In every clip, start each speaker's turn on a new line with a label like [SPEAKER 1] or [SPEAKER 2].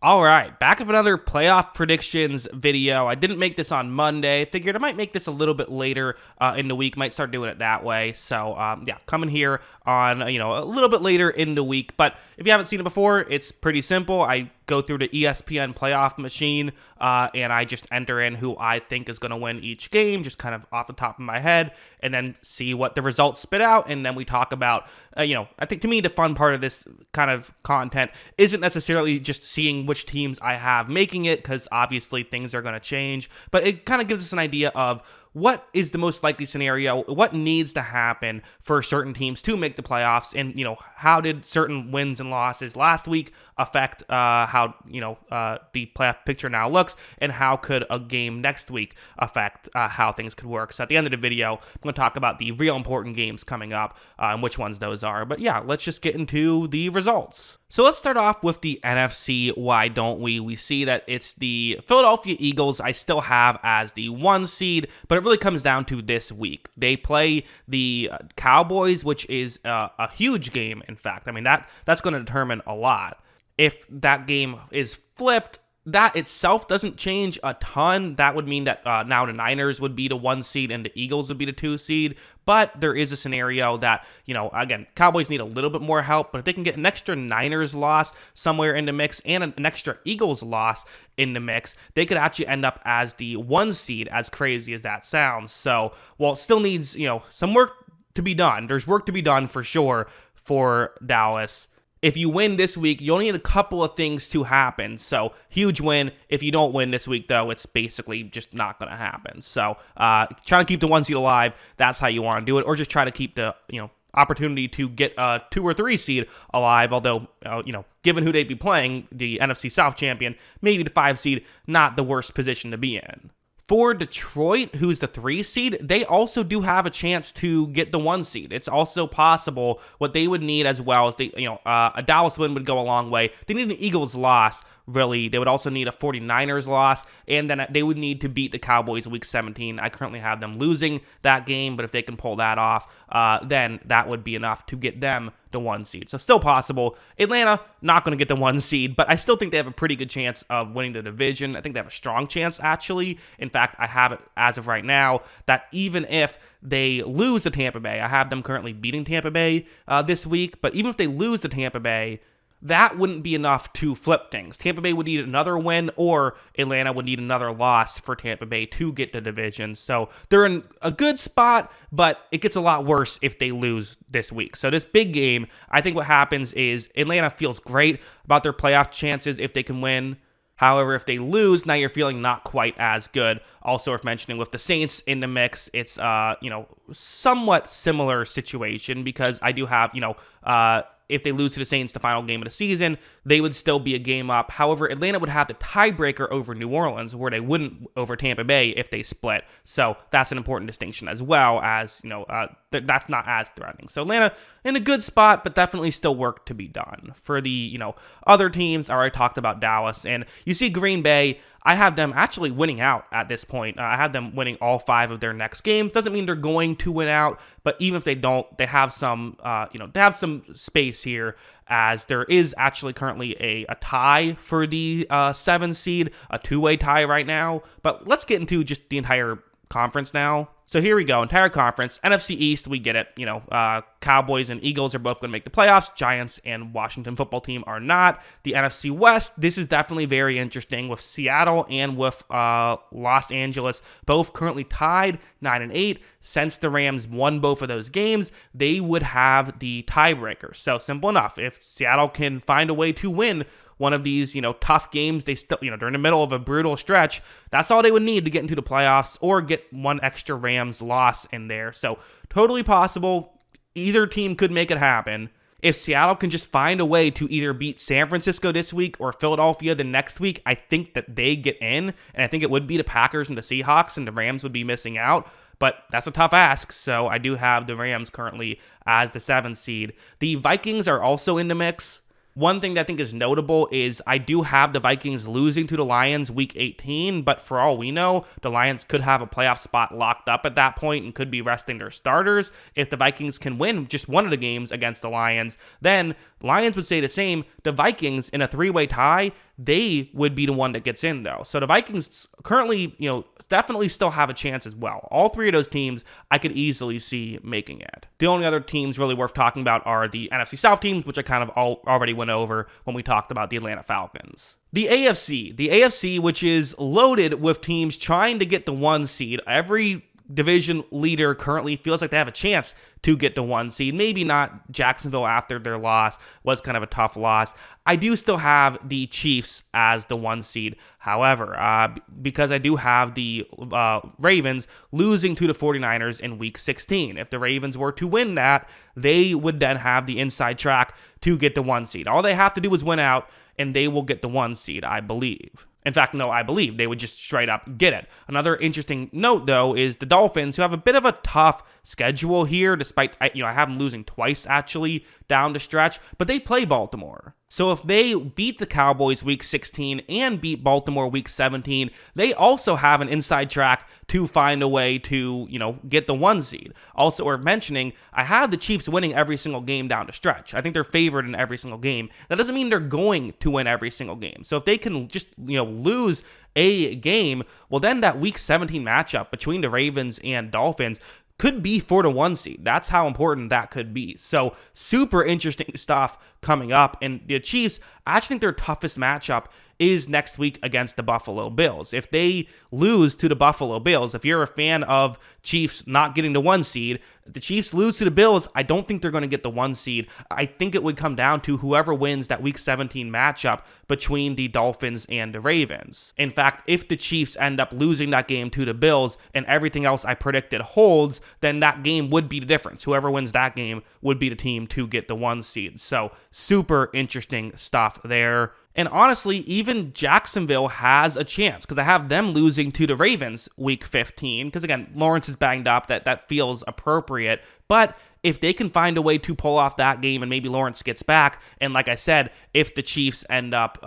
[SPEAKER 1] All right, back with another playoff predictions video. I didn't make this on Monday. Figured I might make this a little bit later in the week. Might start doing it that way. So yeah, coming here on a little bit later in the week. But if you haven't seen it before, it's pretty simple. I go through the ESPN Playoff Machine and I just enter in who I think is going to win each game, just kind of off the top of my head, and then see what the results spit out. And then we talk about, I think to me the fun part of this kind of content isn't necessarily just seeing which teams I have making it, because obviously things are going to change, but it kind of gives us an idea of what is the most likely scenario, what needs to happen for certain teams to make the playoffs, and how did certain wins and losses last week affect how the playoff picture now looks, and how could a game next week affect how things could work. So at the end of the video, I'm going to talk about the real important games coming up and which ones those are. But yeah, let's just get into the results. So let's start off with the NFC. Why don't we? We see that it's the Philadelphia Eagles I still have as the 1 seed, but it really comes down to this week. They play the Cowboys, which is a huge game, in fact. I mean, that's going to determine a lot. If that game is flipped, that itself doesn't change a ton. That would mean that now the Niners would be the 1 seed and the Eagles would be the 2 seed. But there is a scenario that, again, Cowboys need a little bit more help. But if they can get an extra Niners loss somewhere in the mix and an extra Eagles loss in the mix, they could actually end up as the 1 seed, as crazy as that sounds. So, while it still needs, some work to be done, there's work to be done for sure for Dallas. If you win this week, you only need a couple of things to happen. So, huge win. If you don't win this week, though, it's basically just not going to happen. So, trying to keep the 1 seed alive, that's how you want to do it. Or just try to keep the, opportunity to get a 2 or 3 seed alive. Although, given who they'd be playing, the NFC South champion, maybe the 5 seed, not the worst position to be in. For Detroit, who's the 3 seed, they also do have a chance to get the 1 seed. It's also possible. What they would need as well is a Dallas win would go a long way. They need an Eagles loss, really. They would also need a 49ers loss, and then they would need to beat the Cowboys week 17. I currently have them losing that game, but if they can pull that off, then that would be enough to get them the 1 seed. So still possible. Atlanta, not going to get the 1 seed, but I still think they have a pretty good chance of winning the division. I think they have a strong chance, actually. In fact, I have it as of right now that even if they lose to Tampa Bay, I have them currently beating Tampa Bay this week, but even if they lose to Tampa Bay, that wouldn't be enough to flip things. Tampa Bay would need another win, or Atlanta would need another loss for Tampa Bay to get the division. So they're in a good spot, but it gets a lot worse if they lose this week. So this big game, I think what happens is Atlanta feels great about their playoff chances if they can win. However, if they lose, now you're feeling not quite as good. Also worth mentioning, with the Saints in the mix, it's somewhat similar situation, because I do have if they lose to the Saints the final game of the season, they would still be a game up. However, Atlanta would have the tiebreaker over New Orleans, where they wouldn't over Tampa Bay if they split. So that's an important distinction, as well as, that's not as threatening. So Atlanta in a good spot, but definitely still work to be done. For the, other teams, I already talked about Dallas, and you see Green Bay, I have them actually winning out at this point. I have them winning all 5 of their next games. Doesn't mean they're going to win out, but even if they don't, they have some, they have some space here, as there is actually currently a tie for the 7 seed, a 2-way tie right now. But let's get into just the entire conference now. So here we go, entire conference. NFC East, we get it. Cowboys and Eagles are both going to make the playoffs. Giants and Washington football team are not. The NFC West, this is definitely very interesting, with Seattle and with Los Angeles both currently tied 9-8. Since the Rams won both of those games, they would have the tiebreaker. So simple enough. If Seattle can find a way to win one of these, tough games, they still, they're in the middle of a brutal stretch. That's all they would need to get into the playoffs, or get one extra Rams loss in there. So totally possible. Either team could make it happen. If Seattle can just find a way to either beat San Francisco this week or Philadelphia the next week, I think that they get in, and I think it would be the Packers and the Seahawks, and the Rams would be missing out. But that's a tough ask, so I do have the Rams currently as the 7th seed. The Vikings are also in the mix. One thing that I think is notable is I do have the Vikings losing to the Lions week 18, but for all we know, the Lions could have a playoff spot locked up at that point and could be resting their starters. If the Vikings can win just one of the games against the Lions, then Lions would stay the same. The Vikings in a three-way tie, they would be the one that gets in though. So the Vikings currently, definitely still have a chance as well. All three of those teams I could easily see making it. The only other teams really worth talking about are the NFC South teams, which I kind of already went over when we talked about the Atlanta Falcons. The AFC, which is loaded with teams trying to get the 1 seed. Every division leader currently feels like they have a chance to get the 1 seed. Maybe not Jacksonville after their loss was kind of a tough loss. I do still have the Chiefs as the 1 seed. However, because I do have the Ravens losing to the 49ers in week 16. If the Ravens were to win that, they would then have the inside track to get the 1 seed. All they have to do is win out, and they will get the 1 seed, I believe. In fact, no, I believe they would just straight up get it. Another interesting note, though, is the Dolphins, who have a bit of a tough schedule here, despite, I have them losing twice, actually, down the stretch, but they play Baltimore. So if they beat the Cowboys week 16 and beat Baltimore week 17, they also have an inside track to find a way to, get the 1 seed. Also worth mentioning, I have the Chiefs winning every single game down the stretch. I think they're favored in every single game. That doesn't mean they're going to win every single game. So if they can just, lose a game, well, then that week 17 matchup between the Ravens and Dolphins could be for the 1 seed. That's how important that could be. So super interesting stuff coming up. And the Chiefs, I actually think their toughest matchup is next week against the Buffalo Bills. If they lose to the Buffalo Bills, if you're a fan of Chiefs not getting the 1 seed, the Chiefs lose to the Bills, I don't think they're going to get the 1 seed. I think it would come down to whoever wins that week 17 matchup between the Dolphins and the Ravens. In fact, if the Chiefs end up losing that game to the Bills and everything else I predicted holds, then that game would be the difference. Whoever wins that game would be the team to get the 1 seed. So super interesting stuff there. And honestly, even Jacksonville has a chance because I have them losing to the Ravens week 15. Because again, Lawrence is banged up. That feels appropriate. But if they can find a way to pull off that game and maybe Lawrence gets back, and like I said, if the Chiefs end up,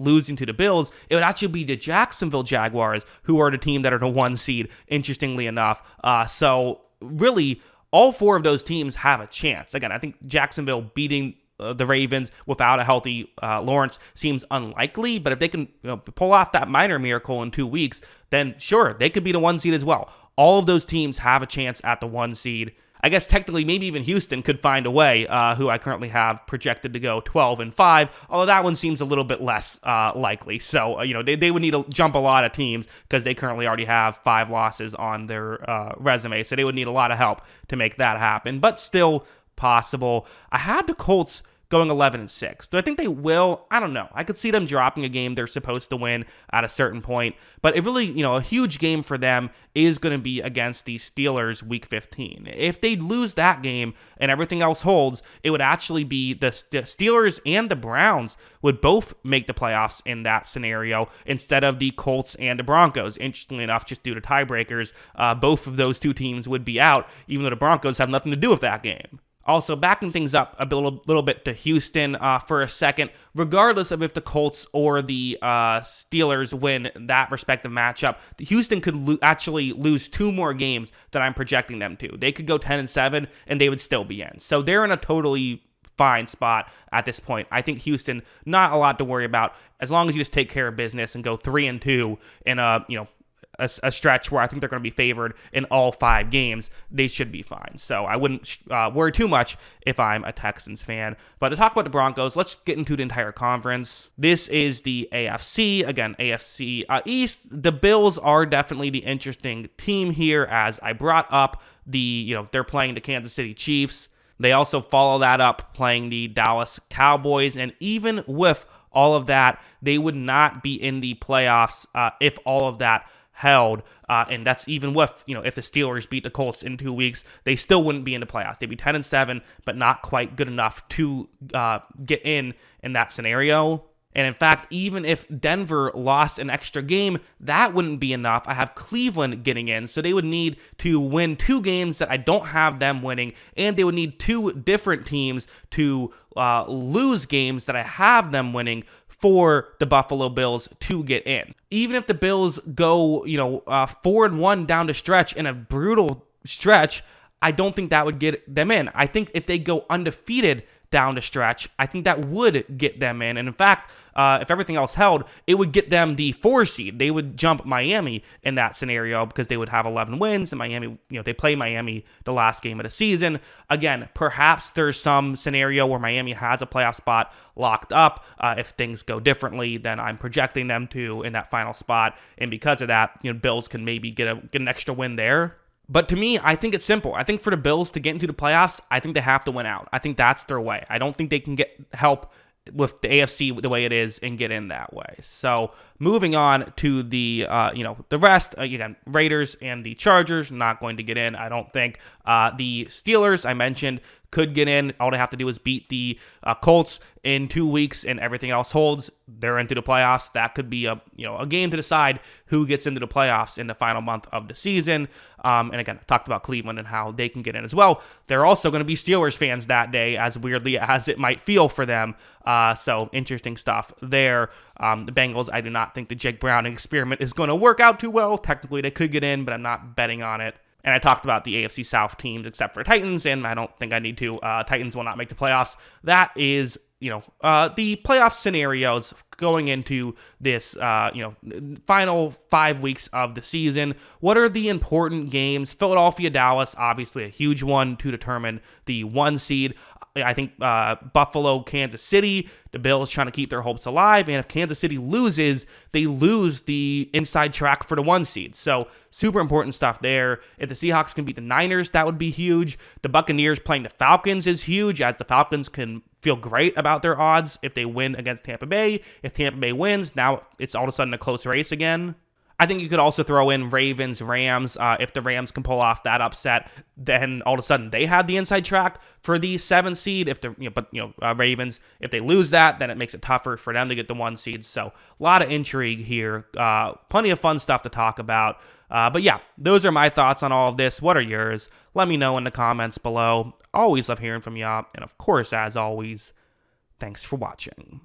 [SPEAKER 1] losing to the Bills, it would actually be the Jacksonville Jaguars who are the team that are the 1 seed, interestingly enough. So really, all 4 of those teams have a chance. Again, I think Jacksonville beating the Ravens without a healthy Lawrence seems unlikely, but if they can pull off that minor miracle in 2 weeks, then sure, they could be the 1 seed as well. All of those teams have a chance at the 1 seed. I guess technically maybe even Houston could find a way, who I currently have projected to go 12-5, although that one seems a little bit less likely. So, they would need to jump a lot of teams because they currently already have 5 losses on their resume, so they would need a lot of help to make that happen, but still possible. I had the Colts going 11-6. Do I think they will? I don't know. I could see them dropping a game they're supposed to win at a certain point, but it really, a huge game for them is going to be against the Steelers week 15. If they lose that game and everything else holds, it would actually be the Steelers and the Browns would both make the playoffs in that scenario instead of the Colts and the Broncos. Interestingly enough, just due to tiebreakers, both of those 2 teams would be out, even though the Broncos have nothing to do with that game. Also, backing things up a little bit to Houston for a second, regardless of if the Colts or the Steelers win that respective matchup, Houston could actually lose 2 more games that I'm projecting them to. They could go 10-7, and they would still be in. So they're in a totally fine spot at this point. I think Houston, not a lot to worry about, as long as you just take care of business and go 3-2 in a stretch where I think they're going to be favored in all 5 games, they should be fine. So I wouldn't worry too much if I'm a Texans fan. But to talk about the Broncos, let's get into the entire conference. This is the AFC. Again, AFC East. The Bills are definitely the interesting team here, as I brought up they're playing the Kansas City Chiefs. They also follow that up playing the Dallas Cowboys. And even with all of that, they would not be in the playoffs if all of that held, and that's even with, if the Steelers beat the Colts in 2 weeks, they still wouldn't be in the playoffs. They'd be 10-7, but not quite good enough to get in that scenario. And in fact, even if Denver lost an extra game, that wouldn't be enough. I have Cleveland getting in, so they would need to win 2 games that I don't have them winning, and they would need 2 different teams to lose games that I have them winning for the Buffalo Bills to get in. Even if the Bills go, 4-1 down the stretch in a brutal stretch, I don't think that would get them in. I think if they go undefeated down the stretch, I think that would get them in. And in fact, if everything else held, it would get them the 4 seed. They would jump Miami in that scenario because they would have 11 wins, and Miami, they play Miami the last game of the season. Again, perhaps there's some scenario where Miami has a playoff spot locked up if things go differently than I'm projecting them to in that final spot. And because of that, Bills can maybe get an extra win there. But to me, I think it's simple. I think for the Bills to get into the playoffs, I think they have to win out. I think that's their way. I don't think they can get help with the AFC the way it is and get in that way. So moving on to the the rest, again, Raiders and the Chargers not going to get in. I don't think the Steelers I mentioned could get in. All they have to do is beat the Colts in 2 weeks, and everything else holds. They're into the playoffs. That could be a game to decide who gets into the playoffs in the final month of the season. And again, I talked about Cleveland and how they can get in as well. They're also going to be Steelers fans that day, as weirdly as it might feel for them. So interesting stuff there. The Bengals, I do not think the Jake Browning experiment is going to work out too well. Technically, they could get in, but I'm not betting on it. And I talked about the AFC South teams except for Titans, and I don't think I need to. Titans will not make the playoffs. That is, the playoff scenarios going into this, final 5 weeks of the season. What are the important games? Philadelphia, Dallas, obviously a huge one to determine the 1 seed. I think Buffalo, Kansas City, the Bills trying to keep their hopes alive. And if Kansas City loses, they lose the inside track for the 1 seed. So super important stuff there. If the Seahawks can beat the Niners, that would be huge. The Buccaneers playing the Falcons is huge, as the Falcons can feel great about their odds if they win against Tampa Bay. If Tampa Bay wins, now it's all of a sudden a close race again. I think you could also throw in Ravens, Rams. If the Rams can pull off that upset, then all of a sudden they have the inside track for the 7th seed. If Ravens, if they lose that, then it makes it tougher for them to get the 1 seed. So a lot of intrigue here. Plenty of fun stuff to talk about. But yeah, those are my thoughts on all of this. What are yours? Let me know in the comments below. Always love hearing from y'all. And of course, as always, thanks for watching.